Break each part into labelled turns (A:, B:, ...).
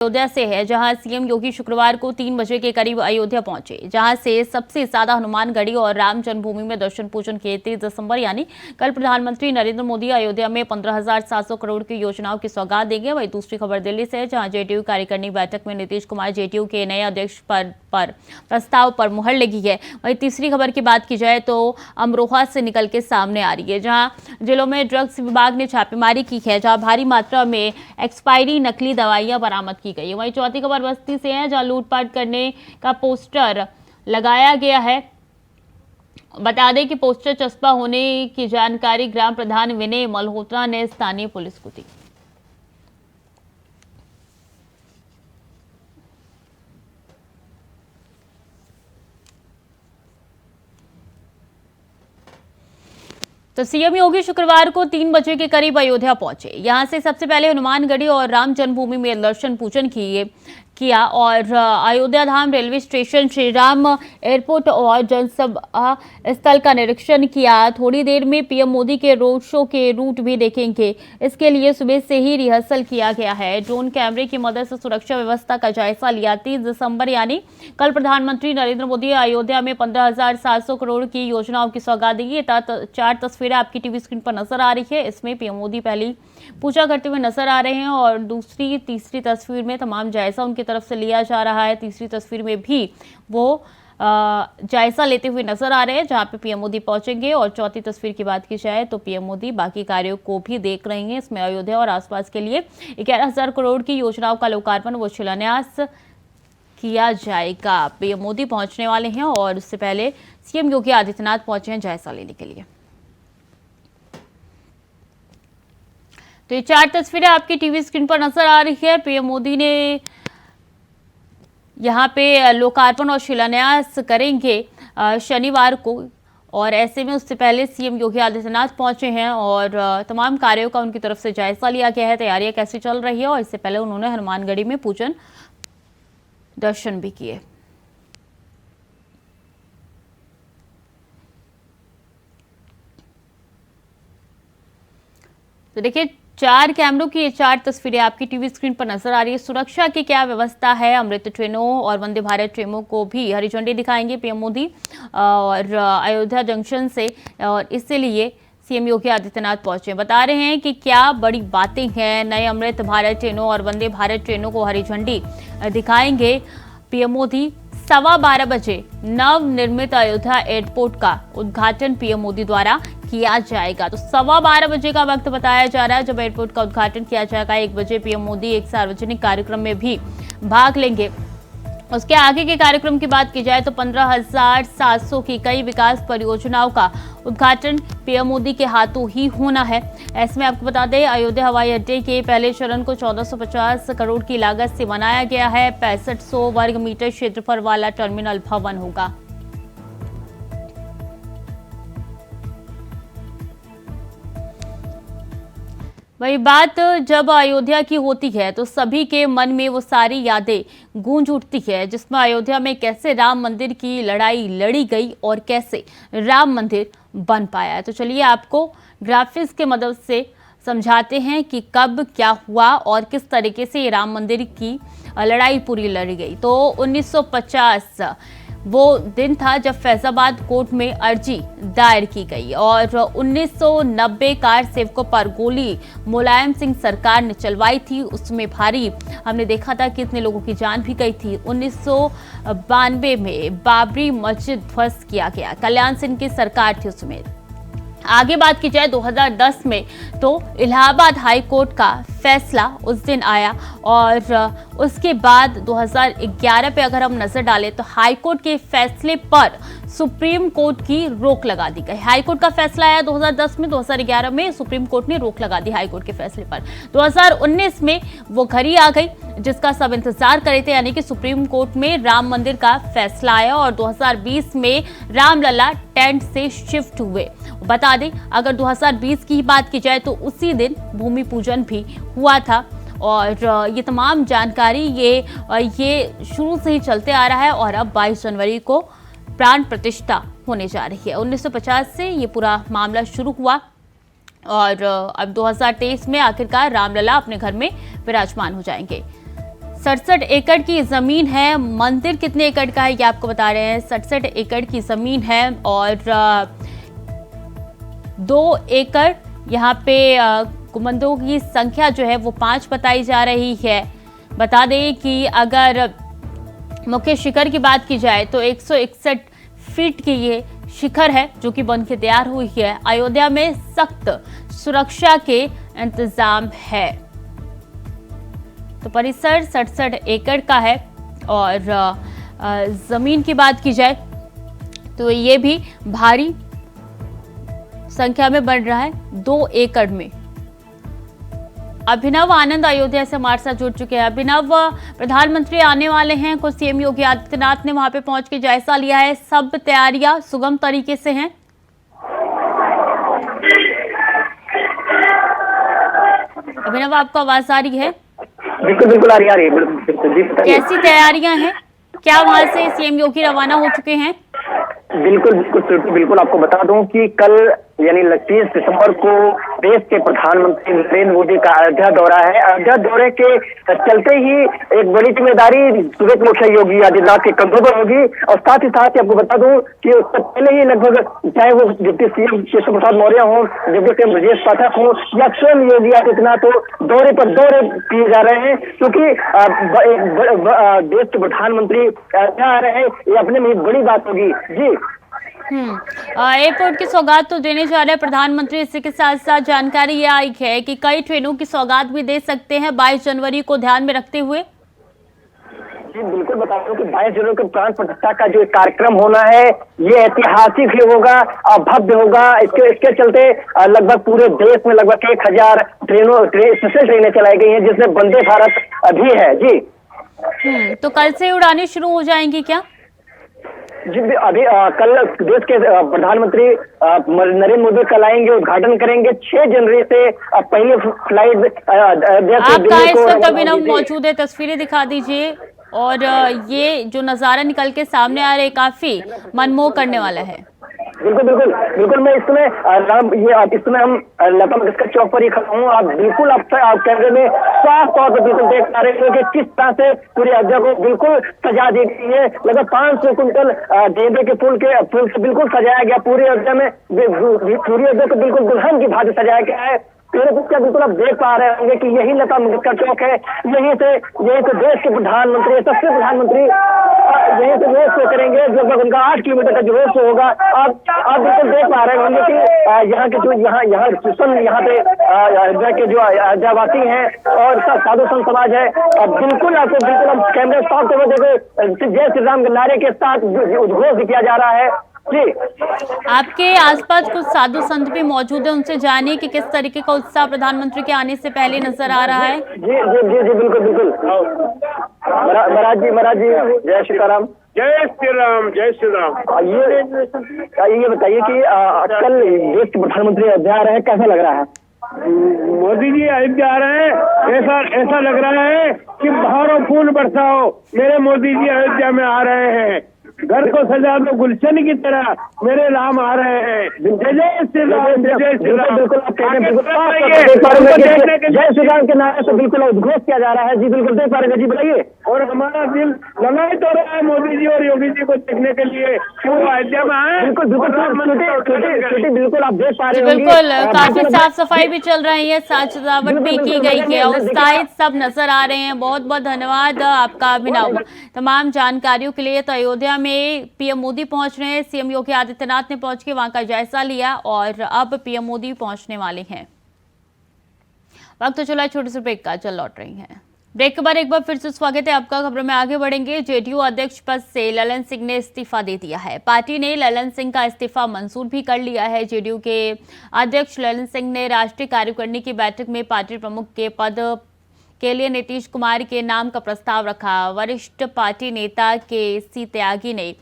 A: अयोध्या से है, जहां सीएम योगी शुक्रवार को 3 बजे के करीब अयोध्या पहुंचे, जहां से सबसे ज्यादा हनुमानगढ़ी और राम जन्मभूमि में दर्शन पूजन किए। 30 दिसंबर यानी कल प्रधानमंत्री नरेंद्र मोदी अयोध्या में 15,700 करोड़ की योजनाओं की सौगात देंगे। वहीं दूसरी खबर दिल्ली से है, जहां जेडीयू कार्यकारिणी बैठक में नीतीश कुमार जेडीयू के नए अध्यक्ष पर प्रस्ताव पर मुहर लगी है। वहीं तीसरी खबर की बात की जाए तो अमरोहा से निकल के सामने आ रही है, जहां जिलों में ड्रग्स विभाग ने छापेमारी की है, जहां भारी मात्रा में एक्सपायरी नकली दवाइयां बरामद की गई है। वहीं चौथी खबर बस्ती से है, जहां लूटपाट करने का पोस्टर लगाया गया है। बता दें कि पोस्टर चस्पा होने की जानकारी ग्राम प्रधान विनय मल्होत्रा ने स्थानीय पुलिस को दी। तो सीएम योगी शुक्रवार को 3 बजे के करीब अयोध्या पहुंचे। यहां से सबसे पहले हनुमानगढ़ी और राम जन्मभूमि में दर्शन पूजन किया और Ayodhya Dham railway station, Shri Ram airport और जनसभा स्थल का निरीक्षण किया। थोड़ी देर में पीएम मोदी के रोड शो के रूट भी देखेंगे। इसके लिए सुबह से ही रिहर्सल किया गया है। ड्रोन कैमरे की मदद से सुरक्षा व्यवस्था का जायजा लिया। 30 दिसंबर यानी कल प्रधानमंत्री नरेंद्र मोदी अयोध्या में 15,700 करोड़ की योजनाओं की सौगात देंगे। 4 तस्वीरें आपकी टीवी स्क्रीन पर नजर आ रही है। इसमें पीएम मोदी पहली पूजा करते हुए नजर आ रहे हैं और तीसरी तस्वीर में तमाम जायजा उनकी तरफ से लिया जा रहा है। तीसरी तस्वीर में भी वो जायजा लेते हुए नजर आ रहे हैं, जहां पे पीएम मोदी पहुंचेंगे। और चौथी तस्वीर की बात की जाए तो पीएम मोदी बाकी कार्यों को भी देख रहे हैं। इसमें अयोध्या और आसपास के लिए 11,000 करोड़ की योजनाओं का लोकार्पण व शिलान्यास किया जाएगा। पीएम मोदी पहुंचने वाले हैं और उससे पहले सीएम योगी आदित्यनाथ पहुंचे हैं जायजा लेने के लिए। तो ये 4 तस्वीरें आपकी टीवी स्क्रीन पर नजर आ रही है। पीएम मोदी ने यहाँ पे लोकार्पण और शिलान्यास करेंगे शनिवार को, और ऐसे में उससे पहले सीएम योगी आदित्यनाथ पहुंचे हैं और तमाम कार्यों का उनकी तरफ से जायजा लिया गया है। तैयारियां कैसी चल रही है, और इससे पहले उन्होंने हनुमानगढ़ी में पूजन दर्शन भी किए। तो देखिए, 4 कैमरों की ये 4 तस्वीरें आपकी टीवी स्क्रीन पर नजर आ रही है। सुरक्षा की क्या व्यवस्था है, अमृत ट्रेनों और वंदे भारत ट्रेनों को भी हरी झंडी दिखाएंगे पीएम मोदी और अयोध्या जंक्शन से, और इसीलिए सीएम योगी आदित्यनाथ पहुंचे। बता रहे हैं कि क्या बड़ी बातें हैं। नए अमृत भारत ट्रेनों और वंदे भारत ट्रेनों को हरी झंडी दिखाएंगे पीएम मोदी। 12:15 बजे नव निर्मित अयोध्या एयरपोर्ट का उद्घाटन पीएम मोदी द्वारा किया जाएगा। तो 12:15 बजे का वक्त बताया जा रहा है जब एयरपोर्ट का उद्घाटन किया जाएगा। 1 बजे पीएम मोदी एक सार्वजनिक कार्यक्रम में भी भाग लेंगे। उसके आगे के कार्यक्रम की बात की जाए तो 15,700 की कई विकास परियोजनाओं का उद्घाटन पीएम मोदी के हाथों ही होना है। ऐसे में आपको बता दें, अयोध्या हवाई अड्डे के पहले चरण को 1450 करोड़ की लागत से बनाया गया है। 6500 वर्ग मीटर क्षेत्रफल वाला टर्मिनल भवन होगा। वही बात जब अयोध्या की होती है तो सभी के मन में वो सारी यादें गूंज उठती है, जिसमें अयोध्या में कैसे राम मंदिर की लड़ाई लड़ी गई और कैसे राम मंदिर बन पाया है। तो चलिए आपको ग्राफिक्स के मदद से समझाते हैं कि कब क्या हुआ और किस तरीके से ये राम मंदिर की लड़ाई पूरी लड़ी गई। तो 1950 वो दिन था जब फैजाबाद कोर्ट में अर्जी दायर की गई और 1990 कार सेवकों पर गोली मुलायम सिंह सरकार ने चलवाई थी। उसमें भारी हमने देखा था कितने लोगों की जान भी गई थी। 1992 में बाबरी मस्जिद ध्वस्त किया गया, कल्याण सिंह की सरकार थी उसमें। आगे बात की जाए 2010 में तो इलाहाबाद हाई कोर्ट का फैसला उस दिन आया और उसके बाद 2011 पे अगर हम नजर डालें तो हाई कोर्ट के फैसले पर सुप्रीम कोर्ट की रोक लगा दी गई। हाई कोर्ट का फैसला आया 2010 में, 2011 में सुप्रीम कोर्ट ने रोक लगा दी हाई कोर्ट के फैसले पर। 2019 में वो घड़ी आ गई जिसका सब इंतजार कर रहे थे, यानी कि सुप्रीम कोर्ट में राम मंदिर का फैसला आया और 2020 में रामलला टेंट से शिफ्ट हुए। बता दें, अगर 2020 की बात की जाए तो उसी दिन भूमि पूजन भी हुआ था और ये तमाम जानकारी ये शुरू से ही चलते आ रहा है और अब 22 जनवरी को प्राण प्रतिष्ठा होने जा रही है। 1950 से ये पूरा मामला शुरू हुआ और अब 2023 में आखिरकार रामलला अपने घर में विराजमान हो जाएंगे। 67 एकड़ की जमीन है। मंदिर कितने एकड़ का है ये आपको बता रहे हैं। 67 एकड़ की जमीन है और 2 एकड़ यहाँ पे गुंबदों की संख्या जो है वो 5 बताई जा रही है। बता दें कि अगर मुख्य शिखर की बात की जाए तो 161 फीट की ये शिखर है जो कि बन के तैयार हुई है। अयोध्या में सख्त सुरक्षा के इंतजाम है। तो परिसर 67 एकड़ का है और जमीन की बात की जाए तो ये भी भारी संख्या में बन रहा है, 2 एकड़ में। अभिनव आनंद अयोध्या से हमारे साथ जुड़ चुके हैं। अभिनव, प्रधानमंत्री आने वाले हैं, कुछ सीएम योगी आदित्यनाथ ने वहां पे पहुंच के जायजा लिया है, सब तैयारियां सुगम तरीके से हैं? अभिनव, आपको आवाज आ रही है?
B: बिल्कुल बिल्कुल आ रही है।
A: कैसी तैयारियां हैं? क्या वहां से सीएम योगी रवाना हो चुके हैं?
B: बिल्कुल बिल्कुल बिल्कुल आपको बता दूं कि कल यानी 29 दिसंबर को देश के प्रधानमंत्री नरेंद्र मोदी का अयोध्या दौरा है। अयोध्या दौरे के चलते ही एक बड़ी जिम्मेदारी सूरत मुखिया योगी आदित्यनाथ के कंधों पर होगी और साथ ही साथ आपको बता दूं कि उससे पहले ही लगभग चाहे वो डिप्टी सीएम केशव प्रसाद मौर्य हो, डिप्टी सीएम ब्रजेश पाठक हो या स्वयं योगी आदित्यनाथ हो, दौरे पर दौरे किए जा रहे हैं क्योंकि देश के प्रधानमंत्री अयोध्या आ रहे हैं, ये अपने में बड़ी बात होगी। जी
A: एयरपोर्ट की सौगात तो देने जा रहे हैं प्रधानमंत्री। इसी के साथ साथ जानकारी ये आई है कि कई ट्रेनों की सौगात भी दे सकते हैं 22 जनवरी को ध्यान में रखते हुए।
B: जी बिल्कुल बता दूं कि 22 जनवरी को प्राण प्रतिष्ठा का जो कार्यक्रम होना है ये ऐतिहासिक भी होगा और भव्य होगा। इसके चलते लगभग पूरे देश में लगभग 1000 स्पेशल ट्रेनें चलाई गई हैं जिसमें वंदे भारत भी है। जी
A: तो कल से उड़ानें शुरू हो जाएंगी क्या?
B: जी अभी कल देश के प्रधानमंत्री नरेंद्र मोदी कल आएंगे, उद्घाटन करेंगे। 6 जनवरी से पहली फ्लाइट
A: आप कहाँ इस वक्त अभिनव मौजूद है? तस्वीरें दिखा दीजिए। और ये जो नजारा निकल के सामने आ रहा है काफी मनमोह करने वाला है।
B: बिल्कुल बिल्कुल बिल्कुल मैं इस समय हम लता मंगेशकर चौक पर ही खड़ा हूँ। आप बिल्कुल आप कैमरे में साफ तौर पर बिल्कुल देख पा रहे हैं कि किस तरह से पूरी अयोध्या को बिल्कुल सजा दी गई है। लगभग 500 कुंटल गेंदे के फूल से बिल्कुल सजाया गया। पूरी अयोध्या में पूरी अयोध्या को बिल्कुल दुल्हन की भांति सजाया गया है। बिल्कुल आप देख पा रहे होंगे कि यही लता मंगेशकर चौक है। यहीं से देश के प्रधानमंत्री, सबसे प्रधानमंत्री यहीं से रोड शो करेंगे। लगभग उनका 8 किलोमीटर का जो रोड शो होगा। आप बिल्कुल देख पा रहे होंगे कि यहाँ के जो यहाँ पे अयोध्या के जो अयोध्यावासी हैं और सब साधु संत समाज है। बिल्कुल आपको बिल्कुल कैमरे साफ तौर पर देखो, जय श्री राम के नारे के साथ उद्घोष किया जा रहा है। जी
A: आपके आसपास कुछ साधु संत भी मौजूद है, उनसे जानिए कि किस तरीके का उत्साह प्रधानमंत्री के आने से पहले नजर आ रहा है।
B: जी जी जी जी बिल्कुल बिल्कुल। महाराज जी जय श्री राम।
C: जय श्री राम, जय श्री राम।
B: ये बताइए कि कल देश के प्रधानमंत्री अयोध्या आ रहे हैं, कैसा लग रहा है?
C: मोदी जी अयोध्या आ रहे हैं, ऐसा लग रहा है कि बहारों फूल बरसाओ, मेरे मोदी जी अयोध्या में आ रहे हैं। घर को सजा दो गुलशन की तरह, मेरे राम आ रहे हैं। जय जय श्री राम, जय श्री राम।
B: बिल्कुल जय श्री राम के नारे से बिल्कुल उद्घोष किया जा रहा है। जी बिल्कुल देख पा रहे हैं। जी बताइए।
C: और हमारा दिल लगा ही तो रहा है मोदी जी और योगी जी को देखने के लिए, क्यों अयोध्या में आए।
B: बिल्कुल बिल्कुल बिल्कुल आप देख पा रहे हैं।
A: बिल्कुल काफी साफ सफाई भी चल रही है, साज सजावट भी की गई है, उत्साहित सब नजर आ रहे हैं। बहुत बहुत धन्यवाद आपका अभिनव तमाम जानकारियों के लिए। तो अयोध्या में पीएम मोदी पहुंच रहे हैं। सीएम योगी आदित्यनाथ ने पहुंच के वहां का जायजा लिया और अब पीएम मोदी पहुंचने वाले हैं। वक्त तो चला छोटे से ब्रेक का, चल लौट रही हैं। ब्रेक के बाद एक बार फिर से स्वागत है आपका। खबरों में आगे बढ़ेंगे। जेडीयू अध्यक्ष पद से ललन सिंह ने इस्तीफा दे दिया है। पार्टी ने ललन सिंह का इस्तीफा मंजूर भी कर लिया है। जेडीयू के अध्यक्ष ललन सिंह ने राष्ट्रीय कार्यकारिणी की बैठक में पार्टी प्रमुख के पद के लिए नीतीश कुमार के नाम का प्रस्ताव रखा। वरिष्ठ पार्टी नेता के त्यागी ने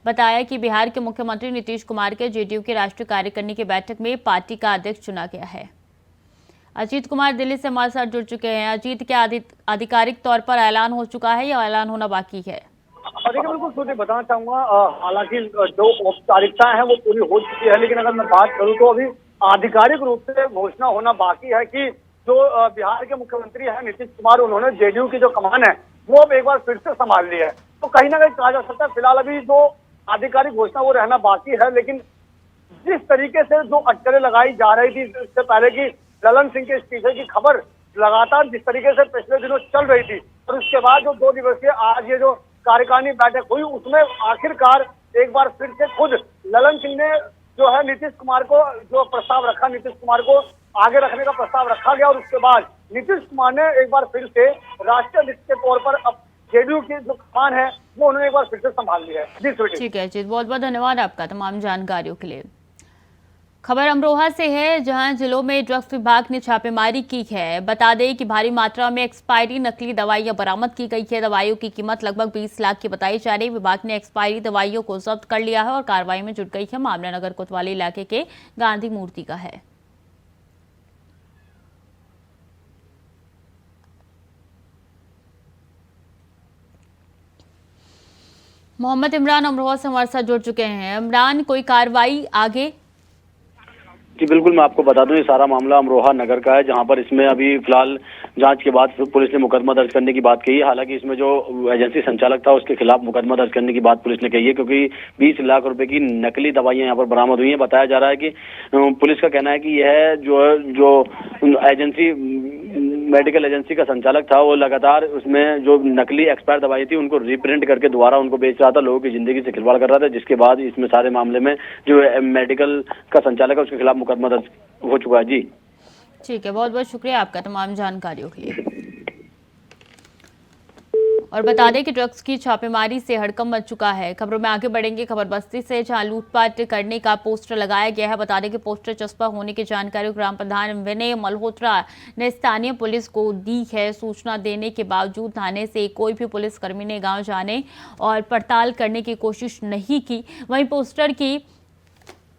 A: बताया कि बिहार के मुख्यमंत्री नीतीश कुमार के जेडीयू की राष्ट्रीय कार्यकारिणी की बैठक में पार्टी का अध्यक्ष चुना गया है। अजीत कुमार दिल्ली से हमारे साथ जुड़ चुके हैं। अजीत, क्या आधिकारिक तौर पर ऐलान हो चुका है या ऐलान होना बाकी है?
D: देखिए बिल्कुल सूर्य बताना चाहूंगा, हालांकि जो औपचारिकताएं हैं वो पूरी हो चुकी है, लेकिन अगर मैं बात करूं तो अभी आधिकारिक रूप से घोषणा होना बाकी है कि जो बिहार के मुख्यमंत्री हैं नीतीश कुमार, उन्होंने जेडीयू की जो कमान है वो अब एक बार फिर से संभाल ली है। तो कहीं ना कहीं कहा जा सकता है फिलहाल अभी जो आधिकारिक घोषणा वो रहना बाकी है, लेकिन जिस तरीके से जो अटकलें लगाई जा रही थी इससे पहले की ललन सिंह के इस्तीफे की खबर लगातार जिस तरीके से पिछले दिनों चल रही थी, और उसके बाद जो 2 दिवसीय आज ये जो कार्यकारिणी बैठक हुई उसमें आखिरकार एक बार फिर से खुद ललन सिंह ने जो है नीतीश कुमार को जो प्रस्ताव रखा, नीतीश कुमार को आगे रखने का प्रस्ताव रखा गया, और उसके बाद नीतीश कुमार ने एक बार फिर से राष्ट्रीय अध्यक्ष के तौर पर अब जेडीयू की जो कमान है वो उन्होंने एक बार फिर से संभाल ली है। जी स्वीटी।
A: ठीक है जी, बहुत बहुत धन्यवाद आपका तमाम जानकारियों के लिए। खबर अमरोहा से है, जहां जिलों में ड्रग्स विभाग ने छापेमारी की है। बता दें कि भारी मात्रा में एक्सपायरी नकली दवाइयां बरामद की गई है। दवाइयों की कीमत लगभग 20 लाख की बताई जा रही है। विभाग ने एक्सपायरी दवाइयों को जब्त कर लिया है और कार्रवाई में जुट गई है। मामला नगर कोतवाली इलाके के गांधी मूर्ति का है। मोहम्मद इमरान अमरोहा से हमारे साथ जुड़ चुके हैं। इमरान, कोई कार्रवाई आगे?
E: जी बिल्कुल, मैं आपको बता दूं ये सारा मामला अमरोहा नगर का है, जहां पर इसमें अभी फिलहाल जांच के बाद पुलिस ने मुकदमा दर्ज करने की बात कही है। हालांकि इसमें जो एजेंसी संचालक था उसके खिलाफ मुकदमा दर्ज करने की बात पुलिस ने कही है, क्योंकि 20 लाख रुपए की नकली दवाइयां यहां पर बरामद हुई हैं। बताया जा रहा है कि पुलिस का कहना है कि यह जो एजेंसी मेडिकल एजेंसी का संचालक था वो लगातार उसमें जो नकली एक्सपायर दवाई थी उनको रिप्रिंट करके दोबारा उनको बेच रहा था, लोगों की जिंदगी से खिलवाड़ कर रहा था, जिसके बाद इसमें सारे मामले में जो मेडिकल का संचालक है उसके खिलाफ मुकदमा दर्ज हो चुका है। जी
A: ठीक है, बहुत बहुत शुक्रिया आपका तमाम जानकारियों के लिए। और बता दें कि ड्रग्स की छापेमारी से हड़कंप मच चुका है। खबरों में आगे बढ़ेंगे खबर बस्ती से, जहां लूटपाट करने का पोस्टर लगाया गया है। बता दें कि पोस्टर चस्पा होने की जानकारी ग्राम प्रधान विनय मल्होत्रा ने स्थानीय पुलिस को दी है। सूचना देने के बावजूद थाने से कोई भी पुलिसकर्मी ने गांव जाने और पड़ताल करने की कोशिश नहीं की। वहीं पोस्टर की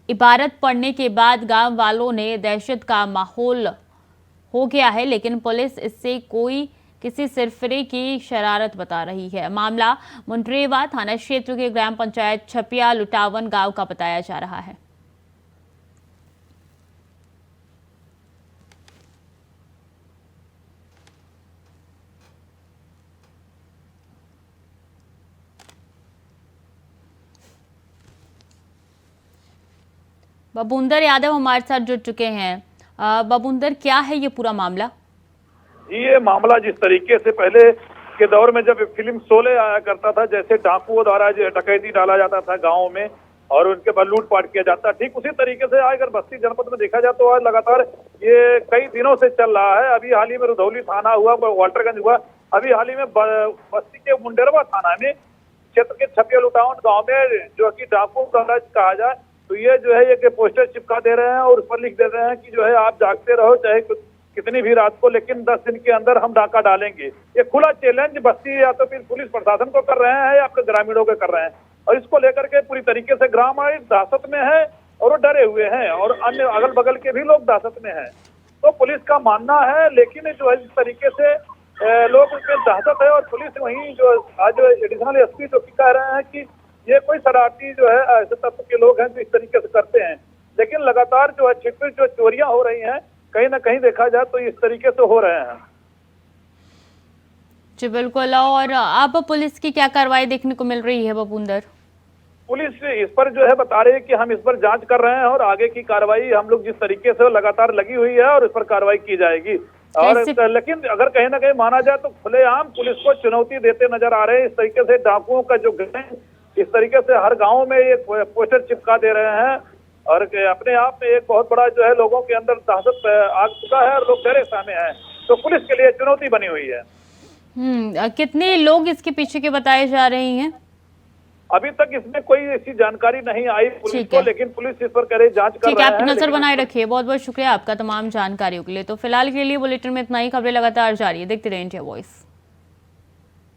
A: इबारत पढ़ने के बाद गांव वालों ने दहशत का माहौल हो गया है, लेकिन पुलिस इससे किसी सिरफिरे की शरारत बता रही है। मामला मुंड्रेवा थाना क्षेत्र के ग्राम पंचायत छपिया लुटावन गांव का बताया जा रहा है। बबूंदर यादव हमारे साथ जुड़ चुके हैं। बबूंदर, क्या है ये पूरा मामला?
F: ये मामला जिस तरीके से पहले के दौर में जब फिल्म शोले आया करता था, जैसे डाकुओं द्वारा डकैती डाला जाता था गाँव में और उनके बाद लूटपाट किया जाता, ठीक उसी तरीके से अगर बस्ती जनपद में देखा जाए तो आज लगातार ये कई दिनों से चल रहा है। अभी हाल ही में रुधौली थाना हुआ, वाल्टरगंज हुआ, अभी हाल ही में बस्ती के मुंडेरवा थाना में क्षेत्र के छपिया लुटावन गाँव में जो कि डाकुओं का राज कहा जाए तो ये जो है ये पोस्टर चिपका दे रहे हैं और उस पर लिख दे रहे हैं कि जो है आप जागते रहो चाहे कितनी भी रात को, लेकिन 10 दिन के अंदर हम डाका डालेंगे। ये खुला चैलेंज बस्ती या तो फिर पुलिस प्रशासन को कर रहे हैं या आपके ग्रामीणों को कर रहे हैं, और इसको लेकर के पूरी तरीके से ग्रामीण दहशत में है और वो डरे हुए हैं और अन्य अगल बगल के भी लोग दहशत में हैं। तो पुलिस का मानना है, लेकिन जो है इस तरीके से लोग उसमें दहशत है और पुलिस वहीं जो आज एडिशनल एसपी जो कह रहे हैं कि ये कोई शरारती जो है ऐसे तत्व के लोग हैं जो इस तरीके से करते हैं, लेकिन लगातार जो है छिटपुट जो चोरियां हो रही हैं कहीं ना कहीं देखा जाए तो इस तरीके से हो रहे हैं।
A: जी बिल्कुल, और अब पुलिस की क्या कार्रवाई देखने को मिल रही है बबूंदर?
F: पुलिस इस पर जो है बता रही है कि हम इस पर जांच कर रहे हैं और आगे की कार्रवाई हम लोग जिस तरीके से लगातार लगी हुई है और इस पर कार्रवाई की जाएगी। और लेकिन अगर कहीं ना कहीं माना जाए तो खुलेआम पुलिस को चुनौती देते नजर आ रहे हैं। इस तरीके से डाकुओं का जो गैंग इस तरीके से हर गांव में ये पोस्टर चिपका दे रहे हैं और अपने आप में एक बहुत बड़ा जो है लोगों के अंदर दहशत आ चुका है और लोग डरे सामने हैं, तो पुलिस के लिए चुनौती बनी हुई है।
A: कितने लोग इसके पीछे के बताए जा रहे हैं?
F: अभी तक इसमें कोई ऐसी जानकारी नहीं आई पुलिस को, लेकिन पुलिस इस पर करे जांच कर रही है।
A: आप नजर बनाए रखिए। बहुत बहुत शुक्रिया आपका तमाम जानकारियों के लिए। तो फिलहाल के लिए बुलेटिन में इतना ही। खबरें लगातार जारी है, देखते रहिए इंडिया वॉइस।